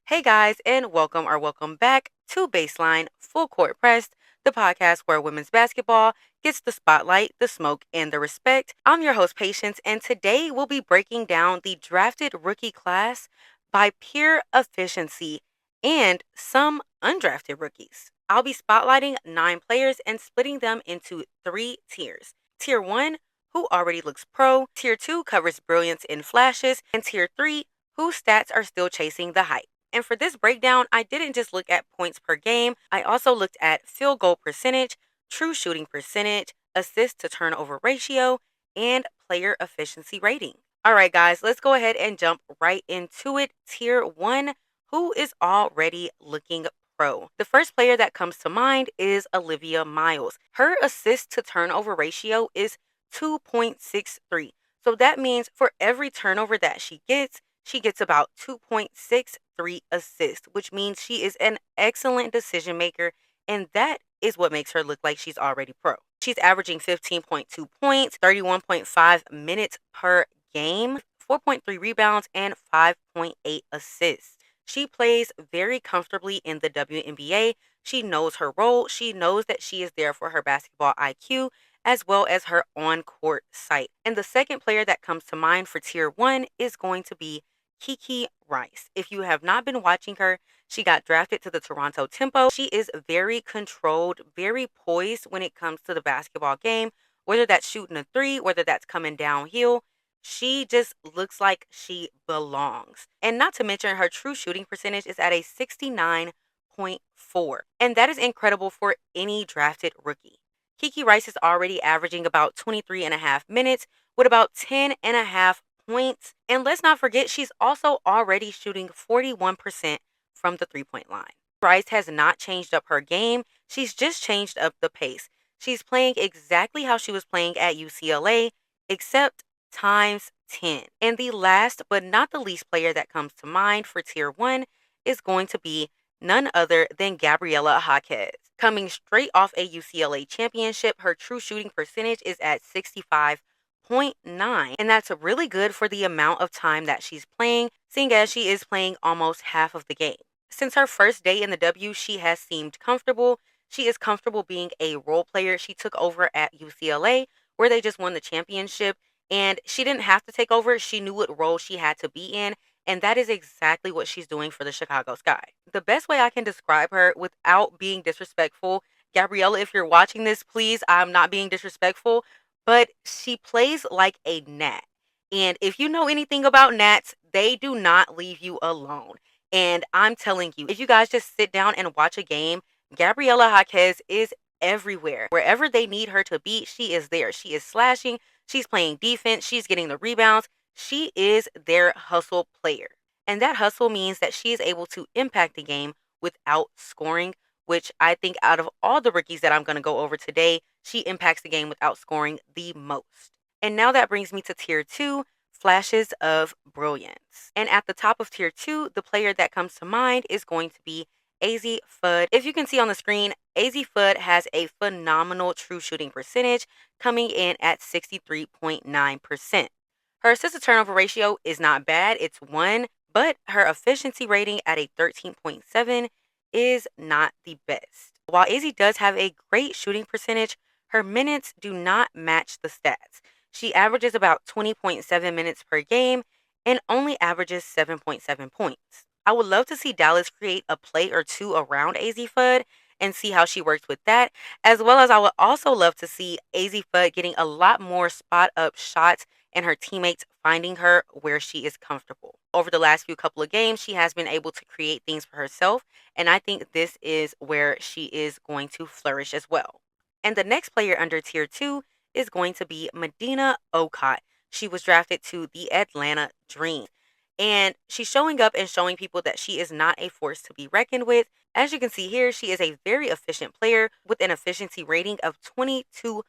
Hey guys, and welcome back to Baseline Full Court Press, the podcast where women's basketball gets the spotlight, the smoke, and the respect. I'm your host, Patience, and today we'll be breaking down the drafted rookie class by pure efficiency and some undrafted rookies. I'll be spotlighting 9 players and splitting them into 3 tiers. Tier 1, who already looks pro. Tier 2 covers brilliance in flashes. And Tier 3, whose stats are still chasing the hype. And for this breakdown, I didn't just look at points per game. I also looked at field goal percentage, true shooting percentage, assist to turnover ratio, and player efficiency rating. All right, guys, let's go ahead and jump right into it. Tier 1, who is already looking pro. The first player that comes to mind is Olivia Miles. Her assist to turnover ratio is 2.63. So that means for every turnover that she gets about 2.63 assists, which means she is an excellent decision maker, and that is what makes her look like she's already pro. She's averaging 15.2 points, 31.5 minutes per game, 4.3 rebounds, and 5.8 assists. She plays very comfortably in the WNBA. She knows her role. She knows that she is there for her basketball IQ as well as her on-court sight. And the second player that comes to mind for Tier 1 is going to be Kiki Rice. If you have not been watching her, she got drafted to the Toronto Tempo. She is very controlled, very poised when it comes to the basketball game, whether that's shooting a three, whether that's coming downhill. She just looks like she belongs. And not to mention, her true shooting percentage is at a 69.4. And that is incredible for any drafted rookie. Kiki Rice is already averaging about 23 and a half minutes with about 10 and a half points. And let's not forget, she's also already shooting 41% from the three-point line. Rice has not changed up her game. She's just changed up the pace. She's playing exactly how she was playing at UCLA, except times 10. And the last but not the least player that comes to mind for Tier 1 is going to be none other than Gabriela Jaquez. Coming straight off a UCLA championship, her true shooting percentage is at 65.9, and that's really good for the amount of time that she's playing, seeing as she is playing almost half of the game. Since her first day in the W, she has seemed comfortable. She is comfortable being a role player. She took over at UCLA, where they just won the championship, and she didn't have to take over. She knew what role she had to be in, and that is exactly what she's doing for the Chicago Sky. The best way I can describe her without being disrespectful, Gabriella, if you're watching this, please, I'm not being disrespectful, but she plays like a gnat. And if you know anything about gnats, they do not leave you alone. And I'm telling you, if you guys just sit down and watch a game, Gabriela Jaquez is everywhere. Wherever they need her to be, she is there. She is slashing, she's playing defense, she's getting the rebounds. She is their hustle player. And that hustle means that she is able to impact the game without scoring, which I think out of all the rookies that I'm going to go over today, she impacts the game without scoring the most. And now that brings me to Tier 2, flashes of brilliance. And at the top of Tier 2, the player that comes to mind is going to be Azzi Fudd. If you can see on the screen, Azzi Fudd has a phenomenal true shooting percentage coming in at 63.9%. Her assist to turnover ratio is not bad, it's 1, but her efficiency rating at a 13.7 is not the best. While Azzi does have a great shooting percentage, her minutes do not match the stats. She averages about 20.7 minutes per game and only averages 7.7 points. I would love to see Dallas create a play or two around Azzi Fudd and see how she works with that, as well as I would also love to see Azzi Fudd getting a lot more spot up shots and her teammates finding her where she is comfortable. Over the last few couple of games, she has been able to create things for herself, and I think this is where she is going to flourish as well. And the next player under Tier 2 is going to be Madina Okot. She was drafted to the Atlanta Dream. And she's showing up and showing people that she is not a force to be reckoned with. As you can see here, she is a very efficient player with an efficiency rating of 22.6.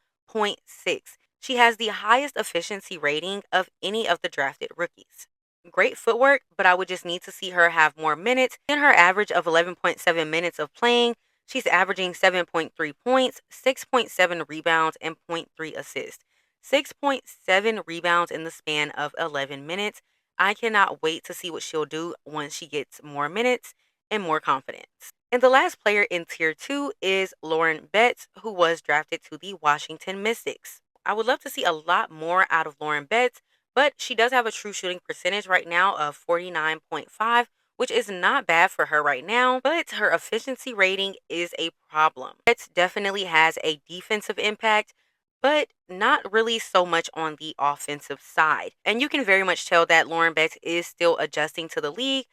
She has the highest efficiency rating of any of the drafted rookies. Great footwork, but I would just need to see her have more minutes. In her average of 11.7 minutes of playing, she's averaging 7.3 points, 6.7 rebounds, and zero point 0.3 assists. 6.7 rebounds in the span of 11 minutes. I cannot wait to see what she'll do once she gets more minutes and more confidence. And the last player in tier 2 is Lauren Betts, who was drafted to the Washington Mystics. I would love to see a lot more out of Lauren Betts, but she does have a true shooting percentage right now of 49.5, which is not bad for her right now, but her efficiency rating is a problem. Betts definitely has a defensive impact, but not really so much on the offensive side. And you can very much tell that Lauren Betts is still adjusting to the league.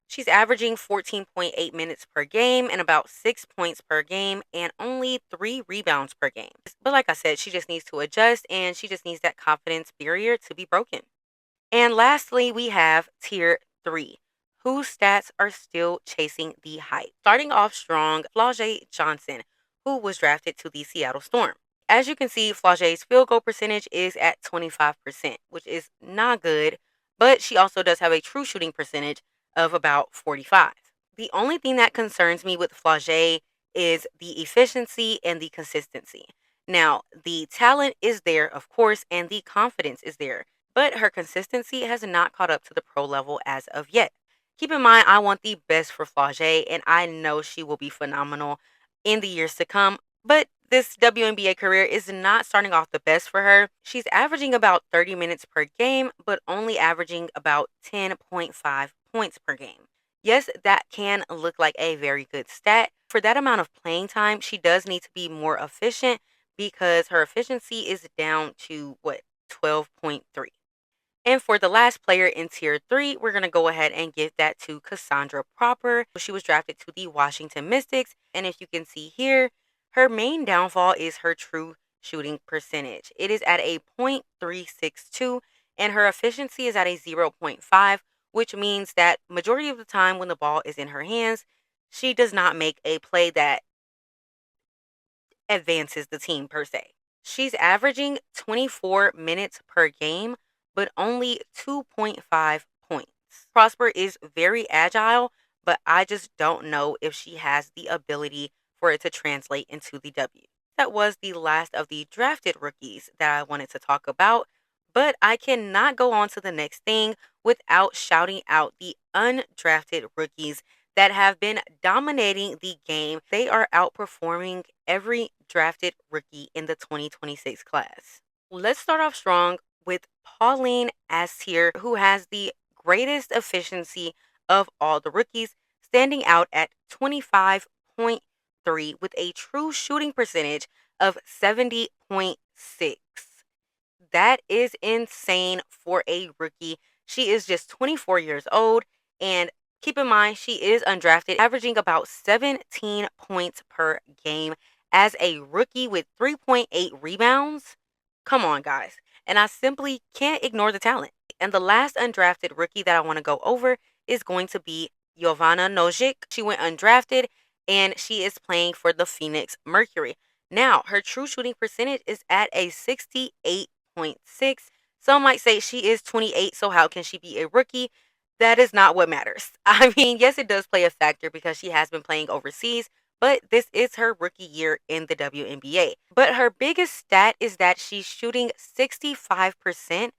She's averaging 14.8 minutes per game and about 6 points per game and only 3 rebounds per game. But like I said, she just needs to adjust and she just needs that confidence barrier to be broken. And lastly, we have tier 3, whose stats are still chasing the hype. Starting off strong, Flau'jae Johnson, who was drafted to the Seattle Storm. As you can see, Flau'jae's field goal percentage is at 25%, which is not good, but she also does have a true shooting percentage of about 45. The only thing that concerns me with Flau'jae is the efficiency and the consistency. Now, the talent is there, of course, and the confidence is there, but her consistency has not caught up to the pro level as of yet. Keep in mind, I want the best for Flau'jae, and I know she will be phenomenal in the years to come, but this WNBA career is not starting off the best for her. She's averaging about 30 minutes per game, but only averaging about 10.5 points per game. Yes, that can look like a very good stat. For that amount of playing time, she does need to be more efficient because her efficiency is down to 12.3. And for the last player in tier 3, we're going to go ahead and give that to Cassandra Proper. She was drafted to the Washington Mystics. And if you can see here, her main downfall is her true shooting percentage. It is at a .362 and her efficiency is at a 0.5, which means that majority of the time when the ball is in her hands, she does not make a play that advances the team per se. She's averaging 24 minutes per game, but only 2.5 points. Prosper is very agile, but I just don't know if she has the ability for it to translate into the W. That was the last of the drafted rookies that I wanted to talk about, but I cannot go on to the next thing without shouting out the undrafted rookies that have been dominating the game. They are outperforming every drafted rookie in the 2026 class. Let's start off strong with Pauline Azzi, who has the greatest efficiency of all the rookies, standing out at 25.3 with a true shooting percentage of 70.6. That is insane for a rookie. She is just 24 years old, and keep in mind, she is undrafted, averaging about 17 points per game as a rookie with 3.8 rebounds. Come on, guys. And I simply can't ignore the talent. And the last undrafted rookie that I want to go over is going to be Jovana Nojic. She went undrafted, and she is playing for the Phoenix Mercury. Now, her true shooting percentage is at a 68.6. Some might say she is 28, so how can she be a rookie? That is not what matters. I mean, yes, it does play a factor because she has been playing overseas, but this is her rookie year in the WNBA. But her biggest stat is that she's shooting 65%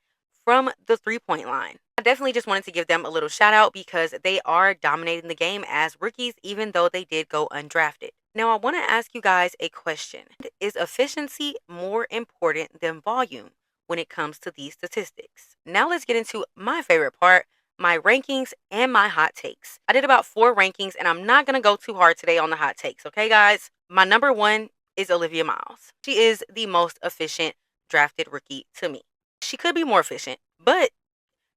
from the 3-point line. I definitely just wanted to give them a little shout out because they are dominating the game as rookies, even though they did go undrafted. Now, I want to ask you guys a question. Is efficiency more important than volume when it comes to these statistics? Now, let's get into my favorite part, my rankings and my hot takes. I did about 4 rankings and I'm not going to go too hard today on the hot takes, okay, guys? My number 1 is Olivia Miles. She is the most efficient drafted rookie to me. She could be more efficient, but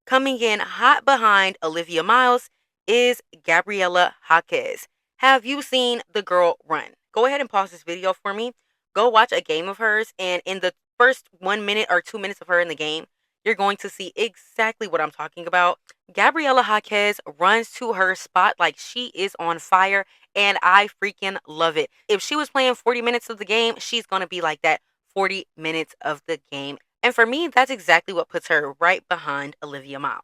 coming in hot behind Olivia Miles is Gabriela Jaquez. Have you seen the girl run? Go ahead and pause this video for me. Go watch a game of hers, and in the first 1 minute or 2 minutes of her in the game, you're going to see exactly what I'm talking about. Gabriela Jaquez runs to her spot like she is on fire, and I freaking love it. If she was playing 40 minutes of the game, she's going to be like that 40 minutes of the game. And for me, that's exactly what puts her right behind Olivia Miles.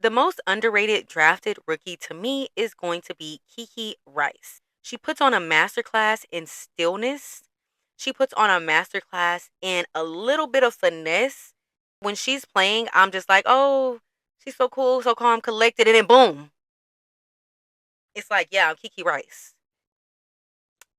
The most underrated drafted rookie to me is going to be Kiki Rice. She puts on a masterclass in stillness. She puts on a masterclass in a little bit of finesse. When she's playing, I'm just like, oh, She's so cool, so calm, collected, and then boom. It's like, yeah, I'm Kiki Rice.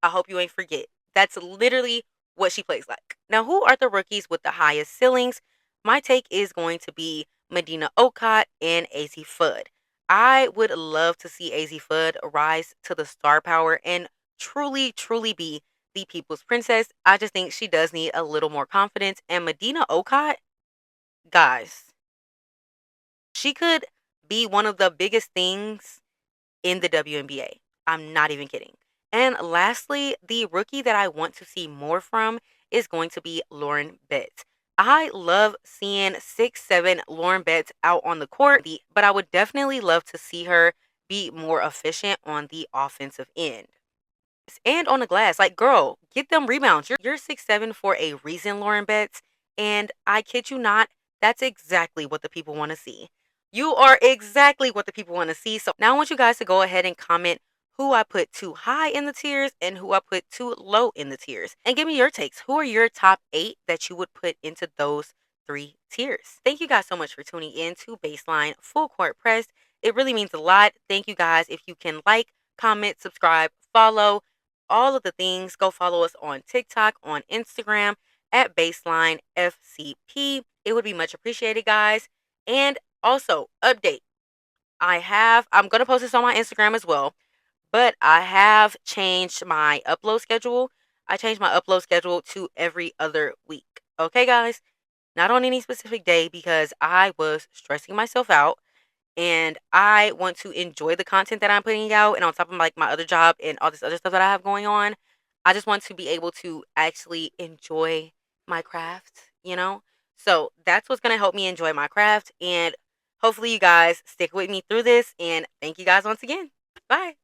I hope you ain't forget. That's literally what she plays like. Now, who are the rookies with the highest ceilings? My take is going to be Madina Okot and Azzi Fudd. I would love to see Azzi Fudd rise to the star power and truly, truly be the people's princess. I just think she does need a little more confidence. And Madina Okot, guys, she could be one of the biggest things in the WNBA. I'm not even kidding. And lastly, the rookie that I want to see more from is going to be Lauren Betts. I love seeing 6'7" Lauren Betts out on the court, but I would definitely love to see her be more efficient on the offensive end and on the glass. Like, girl, get them rebounds. You're 6'7" for a reason, Lauren Betts. And I kid you not, that's exactly what the people want to see. You are exactly what the people want to see. So now I want you guys to go ahead and comment who I put too high in the tiers and who I put too low in the tiers. And give me your takes. Who are your top 8 that you would put into those 3 tiers? Thank you guys so much for tuning in to Baseline Full Court Press. It really means a lot. Thank you guys. If you can like, comment, subscribe, follow, all of the things, go follow us on TikTok, on Instagram at Baseline FCP. It would be much appreciated, guys. And also, update. I'm going to post this on my Instagram as well, but I have changed my upload schedule. I changed my upload schedule to every other week. Okay, guys? Not on any specific day because I was stressing myself out and I want to enjoy the content that I'm putting out. And on top of like my other job and all this other stuff that I have going on, I just want to be able to actually enjoy my craft. So that's what's going to help me enjoy my craft. And hopefully, you guys stick with me through this. And thank you guys once again. Bye.